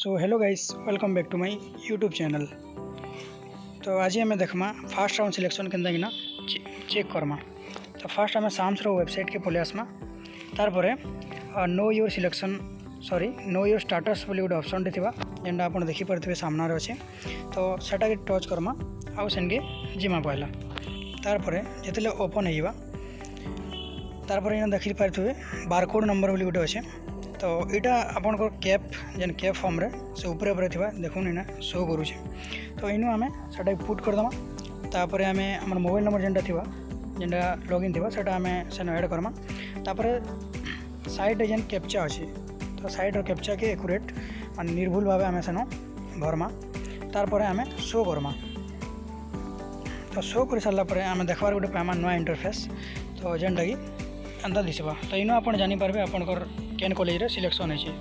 So hello guys, welcome back to my YouTube channel. तो आज आम देखमा फास्ट राउंड सिलेक्शन केनता किना चेक करमा। तो फास्ट आम साम्स वेबसाइट के पलि आसमा। तारपरे know your selection know your status बोली गोटे ऑप्शन टे थिबा जेनटा आपण देखि परथिबे सामना रे अछि। तो सेटा के टच करमा आउ सेनके जिमा पहला। तारपरे जेतेले ओपन हेइबा तारपरे इना देखि परथिबे बारकोड नंबर बोली गोटे अछि। तो यहाँ आपण कैप जेन कैप फॉर्म रे से ऊपर ऊपर थिबा देखुन इना शो करूछे। तो इनु आमे सेटा पुट कर दमा। तापरे आमे हमर मोबाइल नंबर जेनटा थिबा जेनटा लॉगिन थिबा सेटा आमे सेन ऐड करमा। तापरे साइड जेन कैप्चा अछि तो साइड रो कैप्चा के एक्यूरेट माने निर्भुल भाबे आमे सेन भरमा। तारपरे आमे शो करमा। तो शो कर सारला परे आमे देखबार गोटे पामा नया इंटरफेस तो जेनटा की अंदा दिसबा। तो इनो आपण जानि पारबे आपनकर केन कॉलेज रे सिलेक्शन है।